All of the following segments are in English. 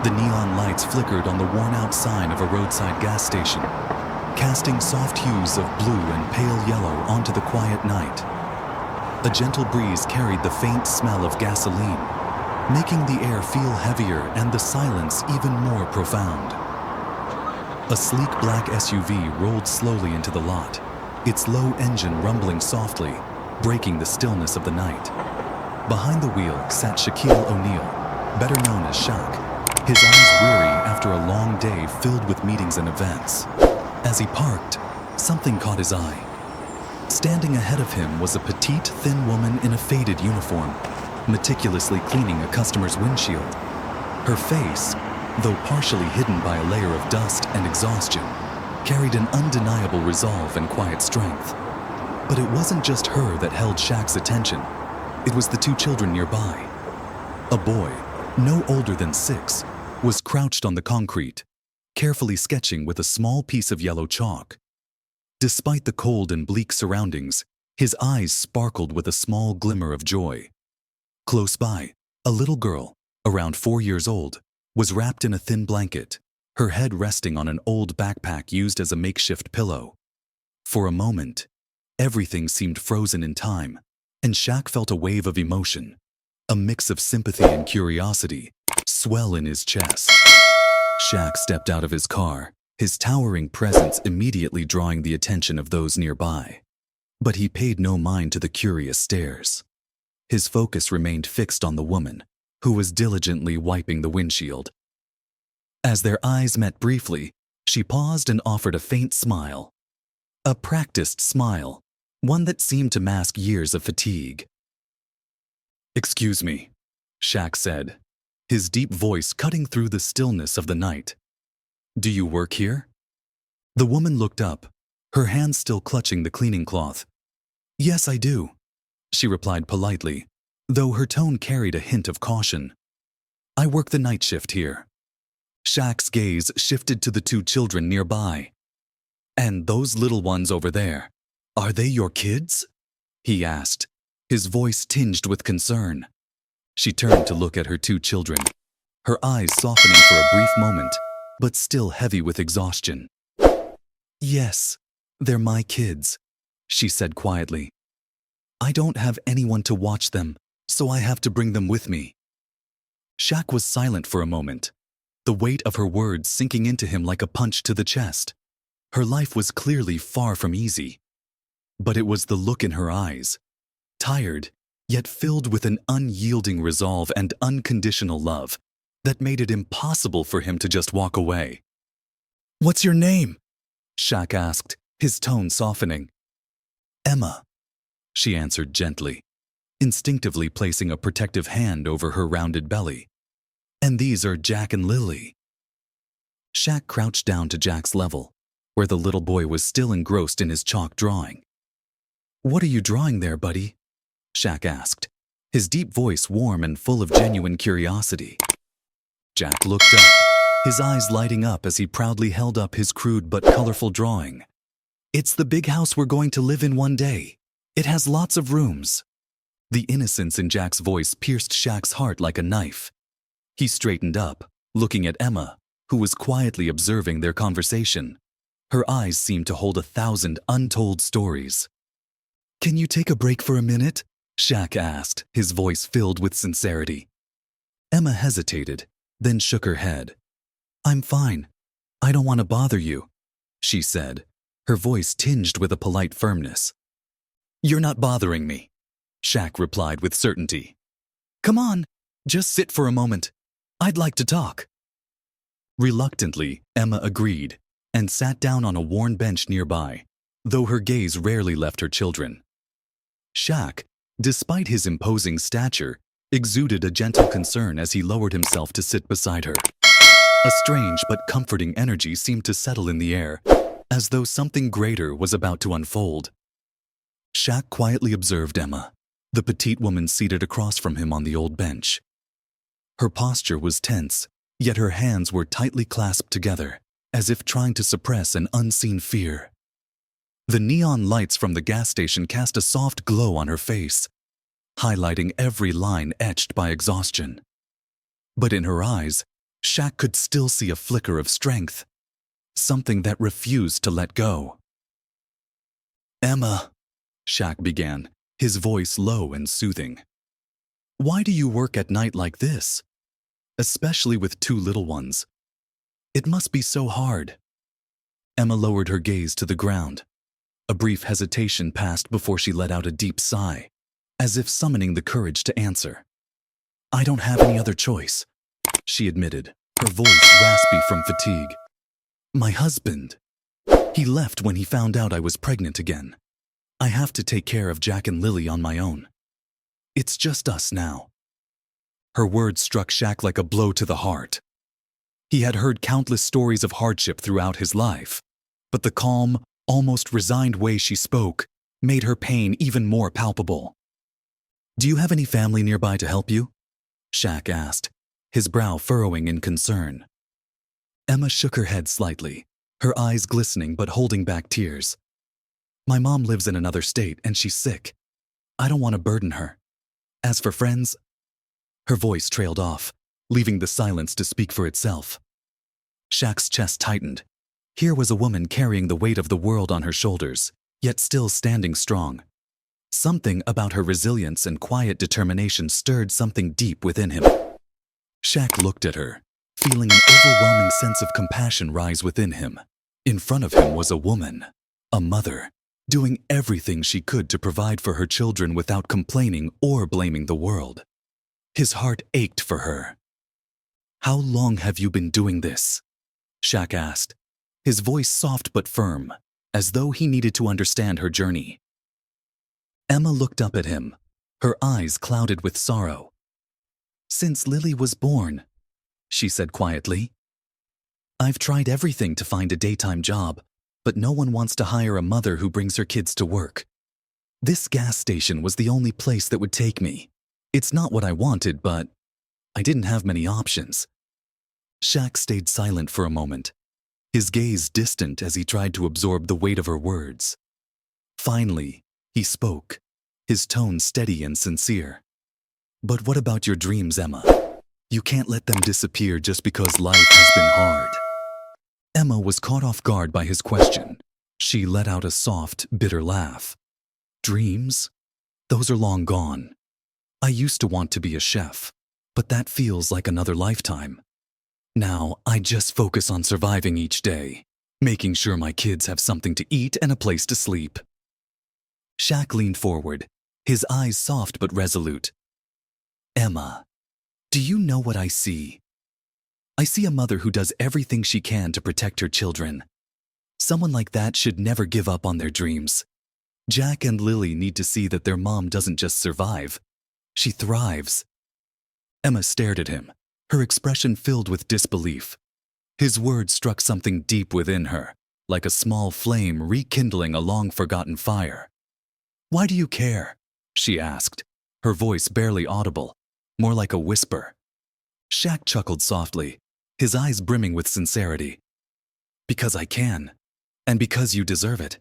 The neon lights flickered on the worn-out sign of a roadside gas station, casting soft hues of blue and pale yellow onto the quiet night. A gentle breeze carried the faint smell of gasoline, making the air feel heavier and the silence even more profound. A sleek black SUV rolled slowly into the lot, its low engine rumbling softly, breaking the stillness of the night. Behind the wheel sat Shaquille O'Neal, better known as Shaq, his eyes weary after a long day filled with meetings and events. As he parked, something caught his eye. Standing ahead of him was a petite, thin woman in a faded uniform, meticulously cleaning a customer's windshield. Her face, though partially hidden by a layer of dust and exhaustion, carried an undeniable resolve and quiet strength. But it wasn't just her that held Shaq's attention. It was the two children nearby. A boy, no older than 6, was crouched on the concrete, carefully sketching with a small piece of yellow chalk. Despite the cold and bleak surroundings, his eyes sparkled with a small glimmer of joy. Close by, a little girl, around 4 years old, was wrapped in a thin blanket, her head resting on an old backpack used as a makeshift pillow. For a moment, everything seemed frozen in time, and Shaq felt a wave of emotion, a mix of sympathy and curiosity, swell in his chest. Shaq stepped out of his car, his towering presence immediately drawing the attention of those nearby. But he paid no mind to the curious stares. His focus remained fixed on the woman, who was diligently wiping the windshield. As their eyes met briefly, she paused and offered a faint smile. A practiced smile, one that seemed to mask years of fatigue. "Excuse me," Shaq said, his deep voice cutting through the stillness of the night. "Do you work here?" The woman looked up, her hands still clutching the cleaning cloth. "Yes, I do," she replied politely, though her tone carried a hint of caution. "I work the night shift here." Shaq's gaze shifted to the two children nearby. "And those little ones over there, are they your kids?" he asked, his voice tinged with concern. She turned to look at her two children, her eyes softening for a brief moment, but still heavy with exhaustion. "Yes, they're my kids," she said quietly. "I don't have anyone to watch them, so I have to bring them with me." Shaq was silent for a moment, the weight of her words sinking into him like a punch to the chest. Her life was clearly far from easy. But it was the look in her eyes, tired, yet filled with an unyielding resolve and unconditional love, that made it impossible for him to just walk away. "What's your name?" Shaq asked, his tone softening. "Emma," she answered gently, instinctively placing a protective hand over her rounded belly. "And these are Jack and Lily." Shaq crouched down to Jack's level, where the little boy was still engrossed in his chalk drawing. "What are you drawing there, buddy?" Shaq asked, his deep voice warm and full of genuine curiosity. Jack looked up, his eyes lighting up as he proudly held up his crude but colorful drawing. "It's the big house we're going to live in one day. It has lots of rooms." The innocence in Jack's voice pierced Shaq's heart like a knife. He straightened up, looking at Emma, who was quietly observing their conversation. Her eyes seemed to hold 1,000 untold stories. "Can you take a break for a minute?" Shaq asked, his voice filled with sincerity. Emma hesitated, then shook her head. "I'm fine. I don't want to bother you," she said, her voice tinged with a polite firmness. "You're not bothering me," Shaq replied with certainty. "Come on, just sit for a moment. I'd like to talk." Reluctantly, Emma agreed and sat down on a worn bench nearby, though her gaze rarely left her children. Shaq, despite his imposing stature, exuded a gentle concern as he lowered himself to sit beside her. A strange but comforting energy seemed to settle in the air, as though something greater was about to unfold. Shaq quietly observed Emma, the petite woman seated across from him on the old bench. Her posture was tense, yet her hands were tightly clasped together, as if trying to suppress an unseen fear. The neon lights from the gas station cast a soft glow on her face, highlighting every line etched by exhaustion. But in her eyes, Shaq could still see a flicker of strength, something that refused to let go. "Emma," Shaq began, his voice low and soothing. "Why do you work at night like this? Especially with two little ones. It must be so hard." Emma lowered her gaze to the ground. A brief hesitation passed before she let out a deep sigh, as if summoning the courage to answer. "I don't have any other choice," she admitted, her voice raspy from fatigue. "My husband, he left when he found out I was pregnant again. I have to take care of Jack and Lily on my own. It's just us now." Her words struck Shaq like a blow to the heart. He had heard countless stories of hardship throughout his life, but the calm, almost resigned way she spoke made her pain even more palpable. "Do you have any family nearby to help you?" Shaq asked, his brow furrowing in concern. Emma shook her head slightly, her eyes glistening but holding back tears. "My mom lives in another state and she's sick. I don't want to burden her. As for friends..." Her voice trailed off, leaving the silence to speak for itself. Shaq's chest tightened. Here was a woman carrying the weight of the world on her shoulders, yet still standing strong. Something about her resilience and quiet determination stirred something deep within him. Shaq looked at her, feeling an overwhelming sense of compassion rise within him. In front of him was a woman, a mother, doing everything she could to provide for her children without complaining or blaming the world. His heart ached for her. "How long have you been doing this?" Shaq asked, his voice soft but firm, as though he needed to understand her journey. Emma looked up at him, her eyes clouded with sorrow. "Since Lily was born," she said quietly. "I've tried everything to find a daytime job, but no one wants to hire a mother who brings her kids to work. This gas station was the only place that would take me. It's not what I wanted, but I didn't have many options." Shaq stayed silent for a moment, his gaze distant as he tried to absorb the weight of her words. Finally, he spoke, his tone steady and sincere. "But what about your dreams, Emma? You can't let them disappear just because life has been hard." Emma was caught off guard by his question. She let out a soft, bitter laugh. "Dreams? Those are long gone. I used to want to be a chef, but that feels like another lifetime. Now I just focus on surviving each day, making sure my kids have something to eat and a place to sleep." Shaq leaned forward, his eyes soft but resolute. "Emma, do you know what I see? I see a mother who does everything she can to protect her children. Someone like that should never give up on their dreams. Jack and Lily need to see that their mom doesn't just survive, she thrives." Emma stared at him, her expression filled with disbelief. His words struck something deep within her, like a small flame rekindling a long-forgotten fire. "Why do you care?" she asked, her voice barely audible, more like a whisper. Shaq chuckled softly, his eyes brimming with sincerity. "Because I can, and because you deserve it.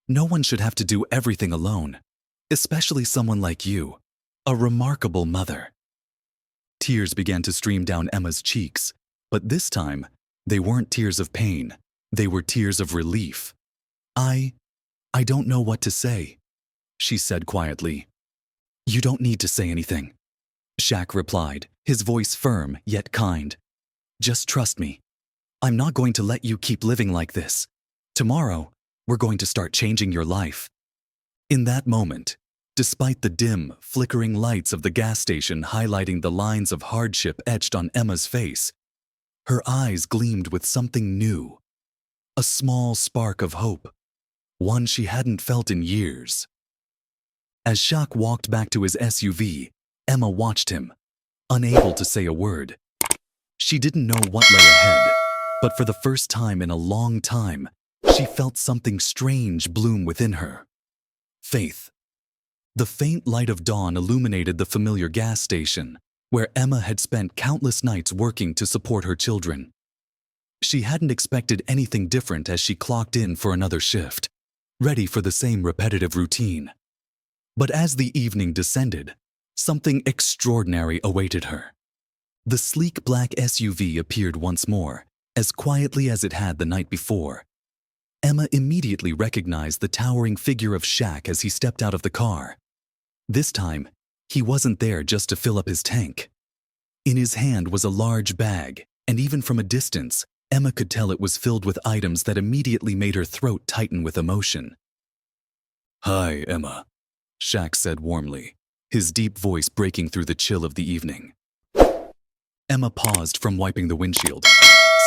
No one should have to do everything alone, especially someone like you, a remarkable mother." Tears began to stream down Emma's cheeks, but this time, they weren't tears of pain, they were tears of relief. I don't know what to say," she said quietly. "You don't need to say anything," Shaq replied, his voice firm yet kind. "Just trust me. I'm not going to let you keep living like this. Tomorrow, we're going to start changing your life." In that moment, despite the dim, flickering lights of the gas station highlighting the lines of hardship etched on Emma's face, her eyes gleamed with something new, a small spark of hope, one she hadn't felt in years. As Shaq walked back to his SUV, Emma watched him, unable to say a word. She didn't know what lay ahead, but for the first time in a long time, she felt something strange bloom within her. Faith. The faint light of dawn illuminated the familiar gas station, where Emma had spent countless nights working to support her children. She hadn't expected anything different as she clocked in for another shift, ready for the same repetitive routine. But as the evening descended, something extraordinary awaited her. The sleek black SUV appeared once more, as quietly as it had the night before. Emma immediately recognized the towering figure of Shaq as he stepped out of the car. This time, he wasn't there just to fill up his tank. In his hand was a large bag, and even from a distance, Emma could tell it was filled with items that immediately made her throat tighten with emotion. "Hi, Emma," Shaq said warmly, his deep voice breaking through the chill of the evening. Emma paused from wiping the windshield,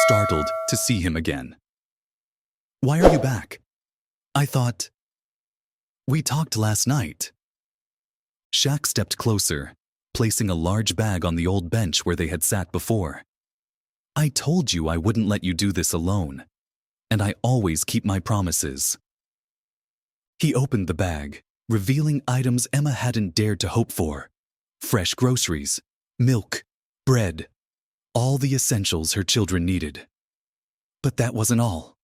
startled to see him again. "Why are you back? I thought... We talked last night." Shaq stepped closer, placing a large bag on the old bench where they had sat before. "I told you I wouldn't let you do this alone, and I always keep my promises." He opened the bag, revealing items Emma hadn't dared to hope for. Fresh groceries, milk, bread, all the essentials her children needed. But that wasn't all.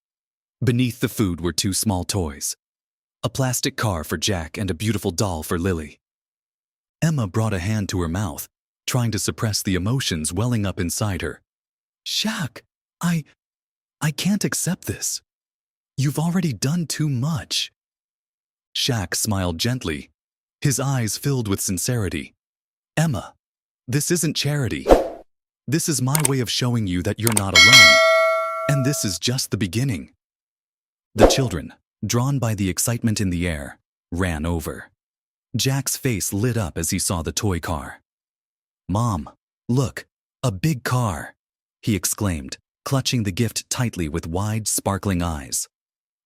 Beneath the food were 2 small toys, a plastic car for Jack and a beautiful doll for Lily. Emma brought a hand to her mouth, trying to suppress the emotions welling up inside her. "Shaq, I can't accept this. You've already done too much." Shaq smiled gently, his eyes filled with sincerity. "Emma, this isn't charity. This is my way of showing you that you're not alone. And this is just the beginning." The children, drawn by the excitement in the air, ran over. Jack's face lit up as he saw the toy car. "Mom, look, a big car," he exclaimed, clutching the gift tightly with wide, sparkling eyes.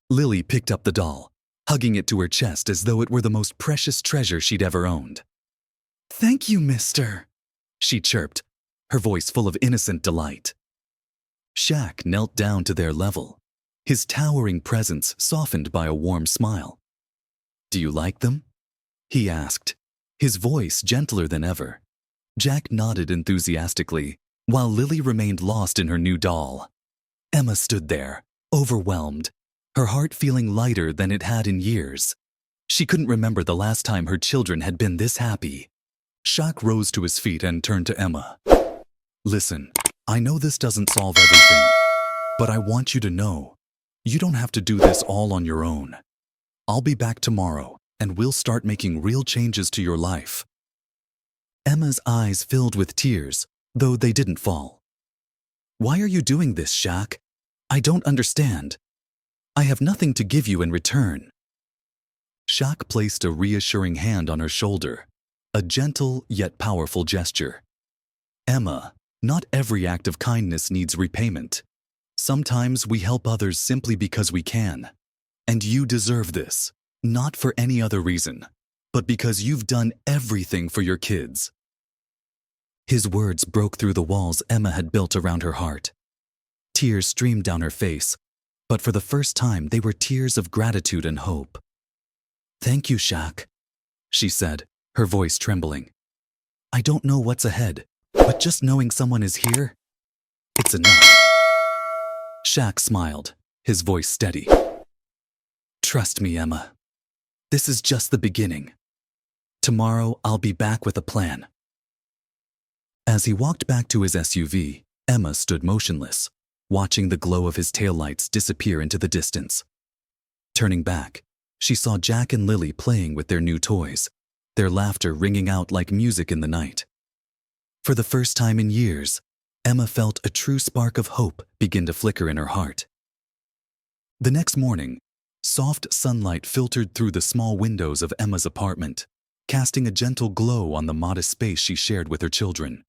Lily picked up the doll, hugging it to her chest as though it were the most precious treasure she'd ever owned. "Thank you, mister," she chirped, her voice full of innocent delight. Shaq knelt down to their level, his towering presence softened by a warm smile. "Do you like them?" he asked, his voice gentler than ever. Jack nodded enthusiastically, while Lily remained lost in her new doll. Emma stood there, overwhelmed, her heart feeling lighter than it had in years. She couldn't remember the last time her children had been this happy. Shaq rose to his feet and turned to Emma. "Listen, I know this doesn't solve everything, but I want you to know, you don't have to do this all on your own. I'll be back tomorrow, and we'll start making real changes to your life." Emma's eyes filled with tears, though they didn't fall. "Why are you doing this, Shaq? I don't understand. I have nothing to give you in return." Shaq placed a reassuring hand on her shoulder, a gentle yet powerful gesture. "Emma, not every act of kindness needs repayment. Sometimes we help others simply because we can. And you deserve this, not for any other reason, but because you've done everything for your kids." His words broke through the walls Emma had built around her heart. Tears streamed down her face, but for the first time they were tears of gratitude and hope. "Thank you, Shaq," she said, her voice trembling. "I don't know what's ahead, but just knowing someone is here, it's enough." Shaq smiled, his voice steady. "Trust me, Emma. This is just the beginning. Tomorrow I'll be back with a plan." As he walked back to his SUV, Emma stood motionless, watching the glow of his taillights disappear into the distance. Turning back, she saw Jack and Lily playing with their new toys, their laughter ringing out like music in the night. For the first time in years, Emma felt a true spark of hope begin to flicker in her heart. The next morning, soft sunlight filtered through the small windows of Emma's apartment, casting a gentle glow on the modest space she shared with her children.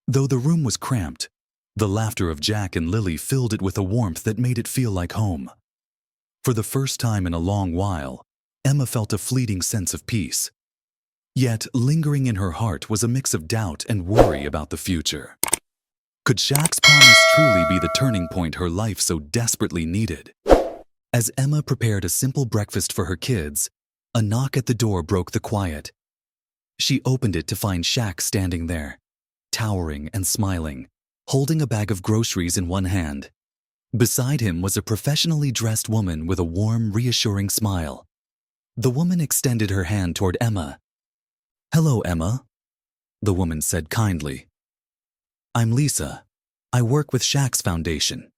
Though the room was cramped, the laughter of Jack and Lily filled it with a warmth that made it feel like home. For the first time in a long while, Emma felt a fleeting sense of peace. Yet, lingering in her heart was a mix of doubt and worry about the future. Could Shaq's promise truly be the turning point her life so desperately needed? As Emma prepared a simple breakfast for her kids, a knock at the door broke the quiet. She opened it to find Shaq standing there, towering and smiling, holding a bag of groceries in one hand. Beside him was a professionally dressed woman with a warm, reassuring smile. The woman extended her hand toward Emma. "Hello, Emma," the woman said kindly. I'm Lisa. I work with Shaq's foundation.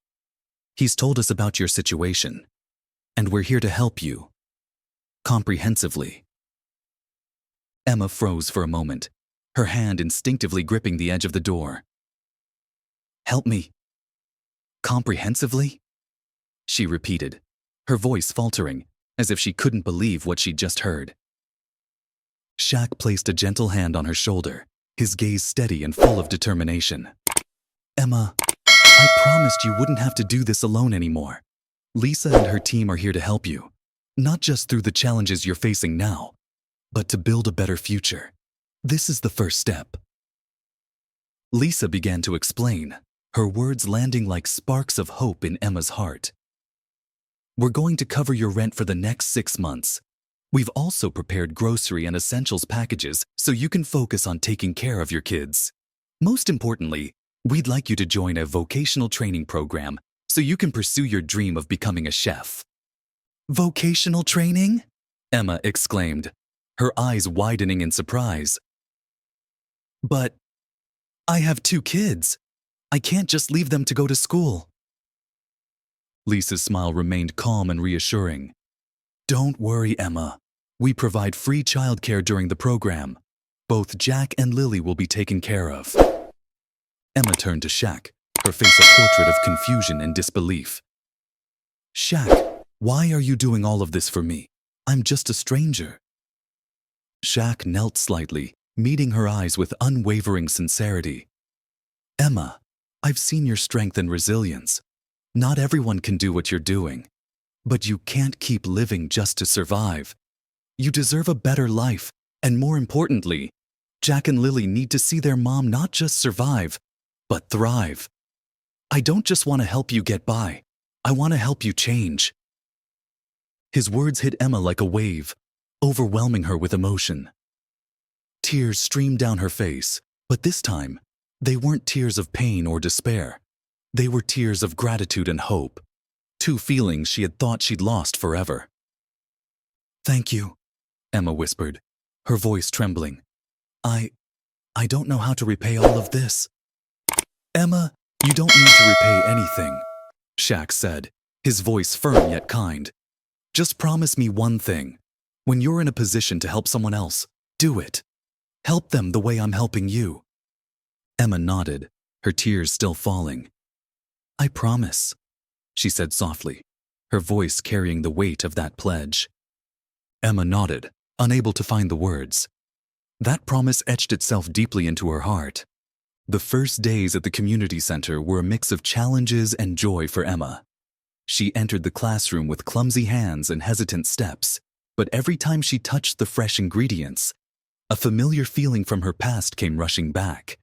He's told us about your situation, and we're here to help you. Comprehensively. Emma froze for a moment, her hand instinctively gripping the edge of the door. Help me. Comprehensively? She repeated, her voice faltering, as if she couldn't believe what she'd just heard. Shaq placed a gentle hand on her shoulder, his gaze steady and full of determination. Emma, I promised you wouldn't have to do this alone anymore. Lisa and her team are here to help you, not just through the challenges you're facing now, but to build a better future. This is the first step. Lisa began to explain, her words landing like sparks of hope in Emma's heart. We're going to cover your rent for the next 6 months. We've also prepared grocery and essentials packages so you can focus on taking care of your kids. Most importantly, we'd like you to join a vocational training program so you can pursue your dream of becoming a chef. Vocational training? Emma exclaimed, her eyes widening in surprise. But I have 2 kids. I can't just leave them to go to school. Lisa's smile remained calm and reassuring. Don't worry, Emma. We provide free childcare during the program. Both Jack and Lily will be taken care of. Emma turned to Shaq, her face a portrait of confusion and disbelief. Shaq, why are you doing all of this for me? I'm just a stranger. Shaq knelt slightly, meeting her eyes with unwavering sincerity. Emma, I've seen your strength and resilience. Not everyone can do what you're doing. But you can't keep living just to survive. You deserve a better life, and more importantly, Jack and Lily need to see their mom not just survive, but thrive. I don't just want to help you get by. I want to help you change. His words hit Emma like a wave, overwhelming her with emotion. Tears streamed down her face, but this time, they weren't tears of pain or despair. They were tears of gratitude and hope, 2 feelings she had thought she'd lost forever. Thank you, Emma whispered, her voice trembling. I don't know how to repay all of this. Emma, you don't need to repay anything, Shaq said, his voice firm yet kind. Just promise me one thing. When you're in a position to help someone else, do it. Help them the way I'm helping you. Emma nodded, her tears still falling. I promise, she said softly, her voice carrying the weight of that pledge. Emma nodded, unable to find the words. That promise etched itself deeply into her heart. The first days at the community center were a mix of challenges and joy for Emma. She entered the classroom with clumsy hands and hesitant steps, but every time she touched the fresh ingredients, a familiar feeling from her past came rushing back.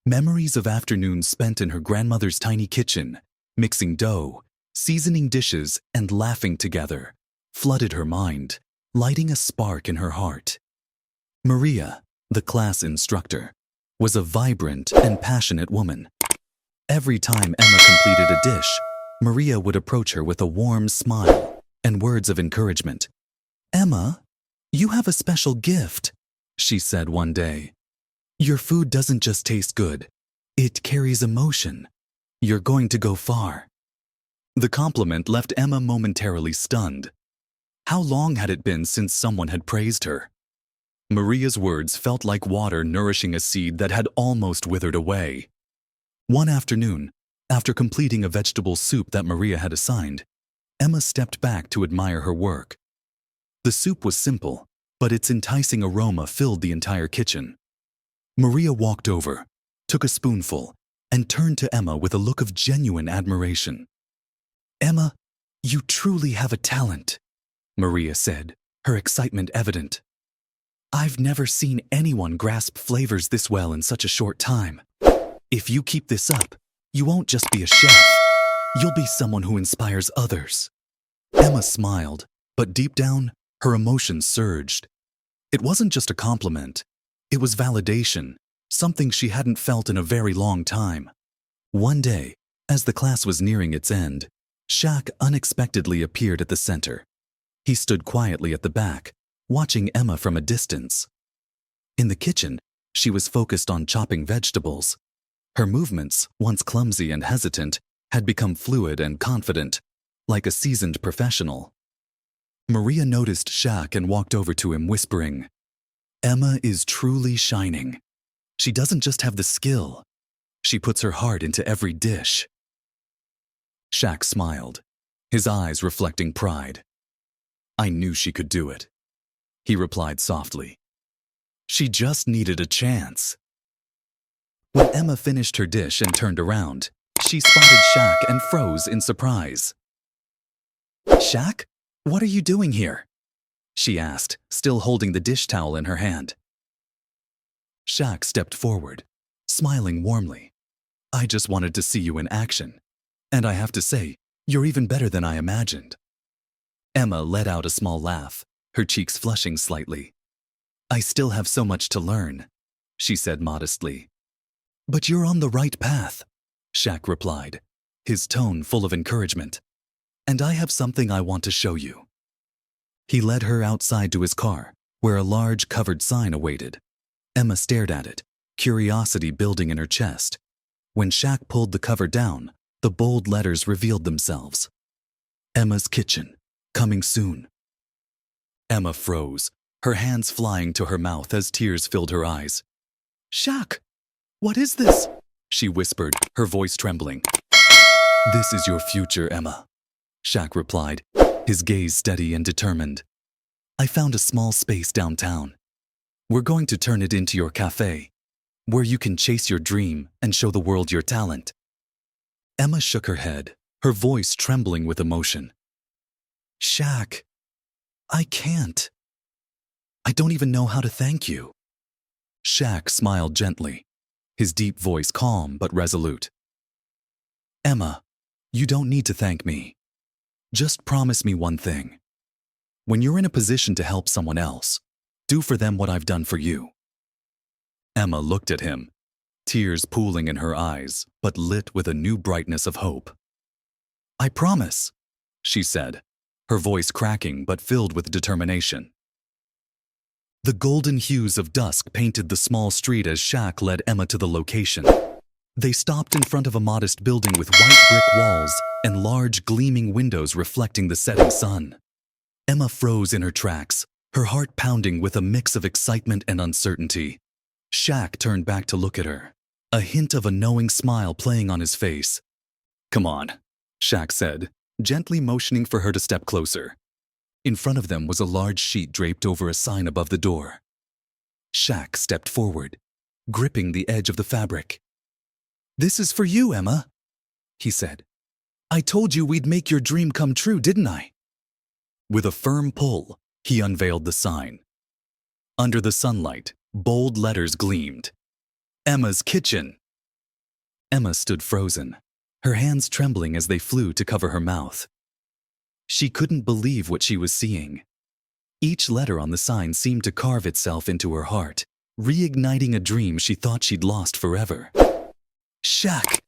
Memories of afternoons spent in her grandmother's tiny kitchen, mixing dough, seasoning dishes, and laughing together, flooded her mind, lighting a spark in her heart. Maria, the class instructor, was a vibrant and passionate woman. Every time Emma completed a dish, Maria would approach her with a warm smile and words of encouragement. Emma, you have a special gift, she said one day. Your food doesn't just taste good, it carries emotion. You're going to go far. The compliment left Emma momentarily stunned. How long had it been since someone had praised her? Maria's words felt like water nourishing a seed that had almost withered away. One afternoon, after completing a vegetable soup that Maria had assigned, Emma stepped back to admire her work. The soup was simple, but its enticing aroma filled the entire kitchen. Maria walked over, took a spoonful, and turned to Emma with a look of genuine admiration. Emma, you truly have a talent, Maria said, her excitement evident. I've never seen anyone grasp flavors this well in such a short time. If you keep this up, you won't just be a chef. You'll be someone who inspires others. Emma smiled, but deep down, her emotions surged. It wasn't just a compliment. It was validation, something she hadn't felt in a very long time. One day, as the class was nearing its end, Shaq unexpectedly appeared at the center. He stood quietly at the back, watching Emma from a distance. In the kitchen, she was focused on chopping vegetables. Her movements, once clumsy and hesitant, had become fluid and confident, like a seasoned professional. Maria noticed Shaq and walked over to him, whispering, "Emma is truly shining. She doesn't just have the skill. She puts her heart into every dish." Shaq smiled, his eyes reflecting pride. "I knew she could do it," he replied softly. "She just needed a chance." When Emma finished her dish and turned around, she spotted Shaq and froze in surprise. "Shaq, what are you doing here?" she asked, still holding the dish towel in her hand. Shaq stepped forward, smiling warmly. "I just wanted to see you in action. And I have to say, you're even better than I imagined." Emma let out a small laugh, her cheeks flushing slightly. "I still have so much to learn," she said modestly. "But you're on the right path," Shaq replied, his tone full of encouragement. "And I have something I want to show you." He led her outside to his car, where a large covered sign awaited. Emma stared at it, curiosity building in her chest. When Shaq pulled the cover down, the bold letters revealed themselves. "Emma's Kitchen, coming soon." Emma froze, her hands flying to her mouth as tears filled her eyes. "Shaq, what is this?" she whispered, her voice trembling. "This is your future, Emma," Shaq replied, his gaze steady and determined. "I found a small space downtown. We're going to turn it into your cafe, where you can chase your dream and show the world your talent." Emma shook her head, her voice trembling with emotion. "Shaq, I can't. I don't even know how to thank you." Shaq smiled gently, his deep voice calm but resolute. "Emma, you don't need to thank me. Just promise me one thing. When you're in a position to help someone else, do for them what I've done for you." Emma looked at him, tears pooling in her eyes, but lit with a new brightness of hope. "I promise," she said, her voice cracking but filled with determination. The golden hues of dusk painted the small street as Shaq led Emma to the location. They stopped in front of a modest building with white brick walls and large gleaming windows reflecting the setting sun. Emma froze in her tracks, her heart pounding with a mix of excitement and uncertainty. Shaq turned back to look at her, a hint of a knowing smile playing on his face. "Come on," Shaq said, gently motioning for her to step closer. In front of them was a large sheet draped over a sign above the door. Shaq stepped forward, gripping the edge of the fabric. "This is for you, Emma," he said. "I told you we'd make your dream come true, didn't I?" With a firm pull, he unveiled the sign. Under the sunlight, bold letters gleamed. "Emma's Kitchen." Emma stood frozen, her hands trembling as they flew to cover her mouth. She couldn't believe what she was seeing. Each letter on the sign seemed to carve itself into her heart, reigniting a dream she thought she'd lost forever. "Shaq,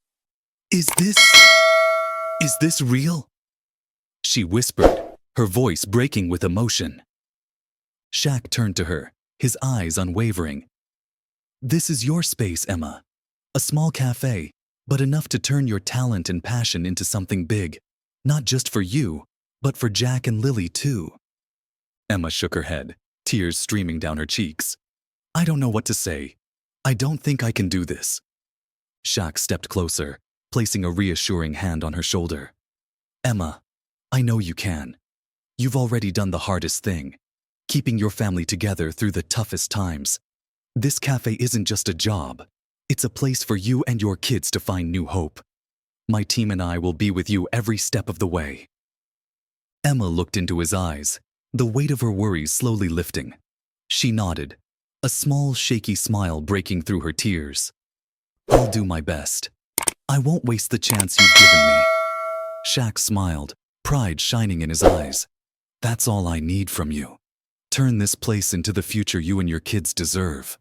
is this real?" she whispered, her voice breaking with emotion. Shaq turned to her, his eyes unwavering. "This is your space, Emma. A small cafe, but enough to turn your talent and passion into something big, not just for you, but for Jack and Lily too." Emma shook her head, tears streaming down her cheeks. "I don't know what to say. I don't think I can do this." Shaq stepped closer, placing a reassuring hand on her shoulder. "Emma, I know you can. You've already done the hardest thing, keeping your family together through the toughest times. This cafe isn't just a job. It's a place for you and your kids to find new hope. My team and I will be with you every step of the way." Emma looked into his eyes, the weight of her worries slowly lifting. She nodded, a small, shaky smile breaking through her tears. "I'll do my best. I won't waste the chance you've given me." Shaq smiled, pride shining in his eyes. "That's all I need from you. Turn this place into the future you and your kids deserve."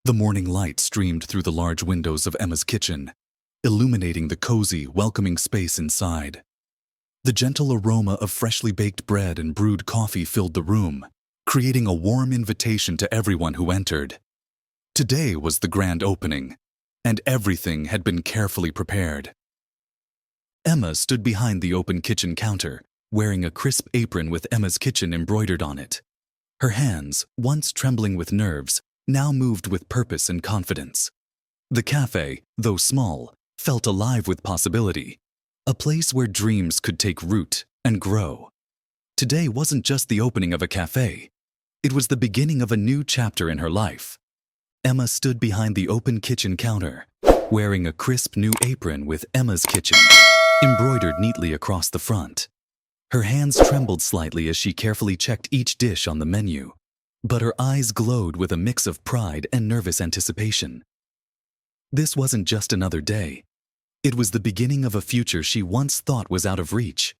The morning light streamed through the large windows of Emma's kitchen, illuminating the cozy, welcoming space inside. The gentle aroma of freshly baked bread and brewed coffee filled the room, creating a warm invitation to everyone who entered. Today was the grand opening, and everything had been carefully prepared. Emma stood behind the open kitchen counter, wearing a crisp apron with Emma's Kitchen embroidered on it. Her hands, once trembling with nerves, now moved with purpose and confidence. The cafe, though small, felt alive with possibility, a place where dreams could take root and grow. Today wasn't just the opening of a cafe. It was the beginning of a new chapter in her life. Emma stood behind the open kitchen counter, wearing a crisp new apron with Emma's Kitchen embroidered neatly across the front. Her hands trembled slightly as she carefully checked each dish on the menu, but her eyes glowed with a mix of pride and nervous anticipation. This wasn't just another day. It was the beginning of a future she once thought was out of reach.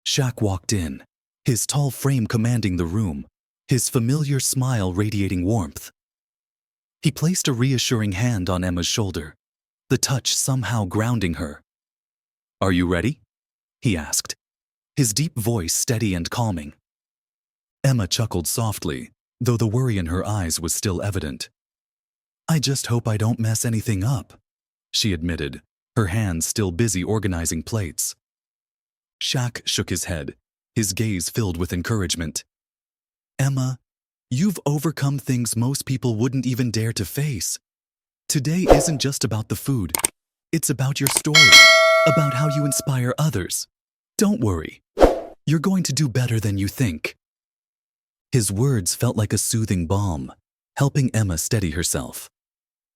Shaq walked in, his tall frame commanding the room, his familiar smile radiating warmth. He placed a reassuring hand on Emma's shoulder, the touch somehow grounding her. "Are you ready?" he asked, his deep voice steady and calming. Emma chuckled softly, though the worry in her eyes was still evident. "I just hope I don't mess anything up," she admitted, her hands still busy organizing plates. Shaq shook his head, his gaze filled with encouragement. "Emma, you've overcome things most people wouldn't even dare to face. Today isn't just about the food. It's about your story, about how you inspire others. Don't worry. You're going to do better than you think." His words felt like a soothing balm, helping Emma steady herself.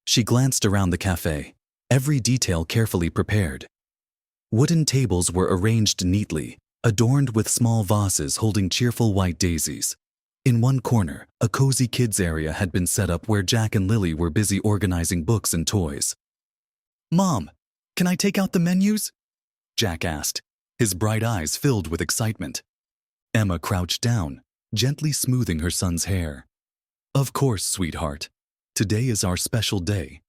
She glanced around the cafe, every detail carefully prepared. Wooden tables were arranged neatly, adorned with small vases holding cheerful white daisies. In one corner, a cozy kids area had been set up where Jack and Lily were busy organizing books and toys. "Mom, can I take out the menus?" Jack asked, his bright eyes filled with excitement. Emma crouched down, gently smoothing her son's hair. "Of course, sweetheart. Today is our special day."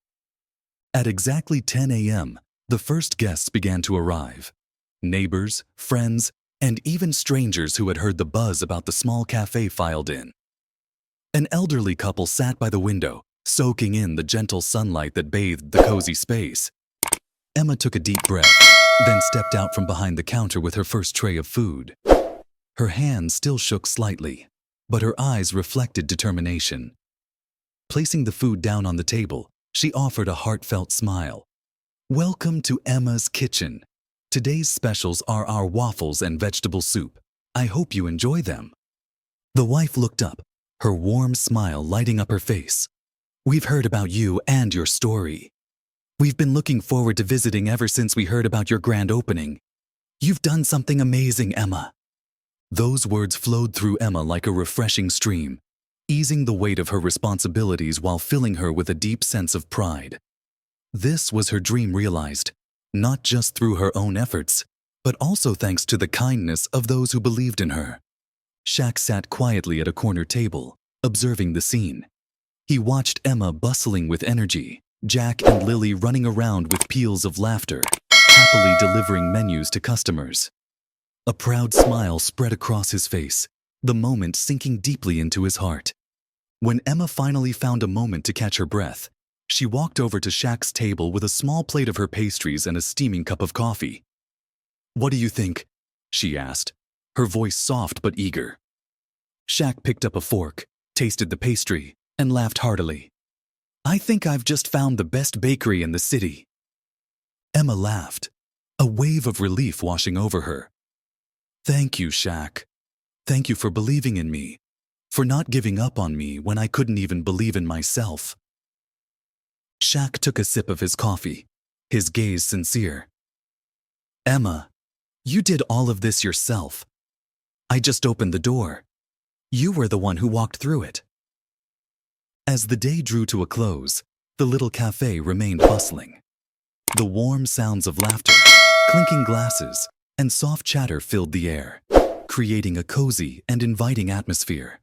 At exactly 10 a.m., the first guests began to arrive. Neighbors, friends, and even strangers who had heard the buzz about the small cafe filed in. An elderly couple sat by the window, soaking in the gentle sunlight that bathed the cozy space. Emma took a deep breath, then stepped out from behind the counter with her first tray of food. Her hands still shook slightly, but her eyes reflected determination. Placing the food down on the table, she offered a heartfelt smile. "Welcome to Emma's Kitchen. Today's specials are our waffles and vegetable soup. I hope you enjoy them." The wife looked up, her warm smile lighting up her face. "We've heard about you and your story. We've been looking forward to visiting ever since we heard about your grand opening. You've done something amazing, Emma." Those words flowed through Emma like a refreshing stream, easing the weight of her responsibilities while filling her with a deep sense of pride. This was her dream realized, not just through her own efforts, but also thanks to the kindness of those who believed in her. Shaq sat quietly at a corner table, observing the scene. He watched Emma bustling with energy, Jack and Lily running around with peals of laughter, happily delivering menus to customers. A proud smile spread across his face, the moment sinking deeply into his heart. When Emma finally found a moment to catch her breath, she walked over to Shaq's table with a small plate of her pastries and a steaming cup of coffee. "What do you think?" she asked, her voice soft but eager. Shaq picked up a fork, tasted the pastry, and laughed heartily. "I think I've just found the best bakery in the city." Emma laughed, a wave of relief washing over her. "Thank you, Shaq. Thank you for believing in me, for not giving up on me when I couldn't even believe in myself." Shaq took a sip of his coffee, his gaze sincere. "Emma, you did all of this yourself. I just opened the door. You were the one who walked through it." As the day drew to a close, the little cafe remained bustling. The warm sounds of laughter, clinking glasses, and soft chatter filled the air, creating a cozy and inviting atmosphere.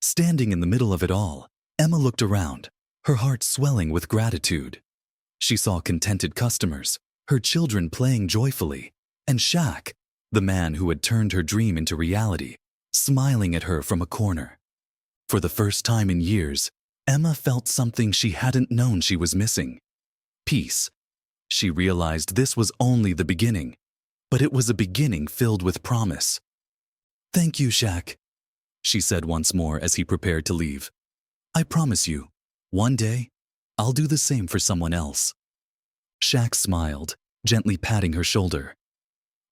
Standing in the middle of it all, Emma looked around, her heart swelling with gratitude. She saw contented customers, her children playing joyfully, and Shaq, the man who had turned her dream into reality, smiling at her from a corner. For the first time in years, Emma felt something she hadn't known she was missing. peace. She realized this was only the beginning, but it was a beginning filled with promise. "Thank you, Shaq," she said once more as he prepared to leave. "I promise you, one day, I'll do the same for someone else." Shaq smiled, gently patting her shoulder.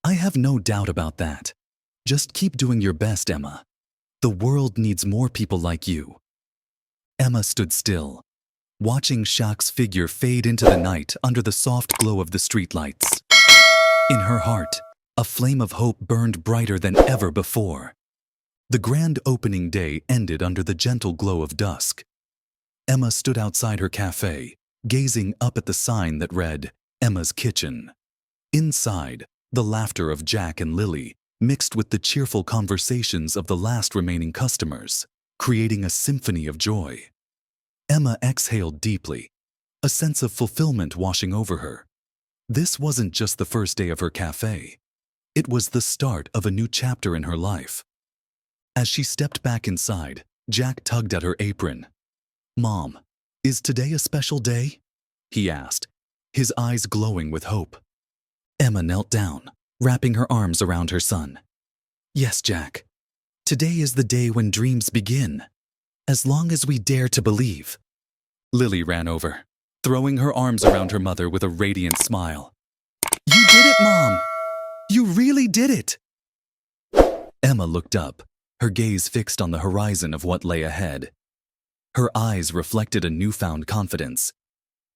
"I have no doubt about that. Just keep doing your best, Emma. The world needs more people like you." Emma stood still, watching Shaq's figure fade into the night under the soft glow of the streetlights. In her heart, a flame of hope burned brighter than ever before. The grand opening day ended under the gentle glow of dusk. Emma stood outside her cafe, gazing up at the sign that read, "Emma's Kitchen." Inside, the laughter of Jack and Lily mixed with the cheerful conversations of the last remaining customers, creating a symphony of joy. Emma exhaled deeply, a sense of fulfillment washing over her. This wasn't just the first day of her cafe. It was the start of a new chapter in her life. As she stepped back inside, Jack tugged at her apron. "Mom, is today a special day?" he asked, his eyes glowing with hope. Emma knelt down, wrapping her arms around her son. "Yes, Jack. Today is the day when dreams begin, as long as we dare to believe." Lily ran over, throwing her arms around her mother with a radiant smile. "You did it, Mom! You really did it!" Emma looked up, her gaze fixed on the horizon of what lay ahead. Her eyes reflected a newfound confidence.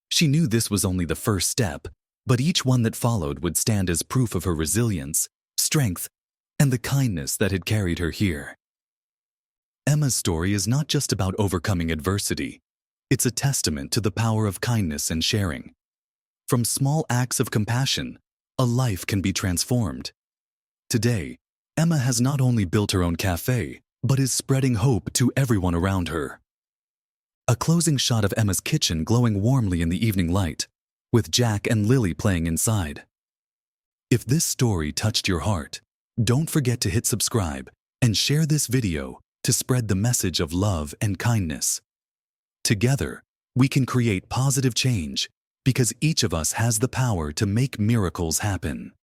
She knew this was only the first step, but each one that followed would stand as proof of her resilience, strength, and the kindness that had carried her here. Emma's story is not just about overcoming adversity. It's a testament to the power of kindness and sharing. From small acts of compassion, a life can be transformed. Today, Emma has not only built her own cafe, but is spreading hope to everyone around her. A closing shot of Emma's kitchen glowing warmly in the evening light, with Jack and Lily playing inside. If this story touched your heart, don't forget to hit subscribe and share this video to spread the message of love and kindness. Together, we can create positive change because each of us has the power to make miracles happen.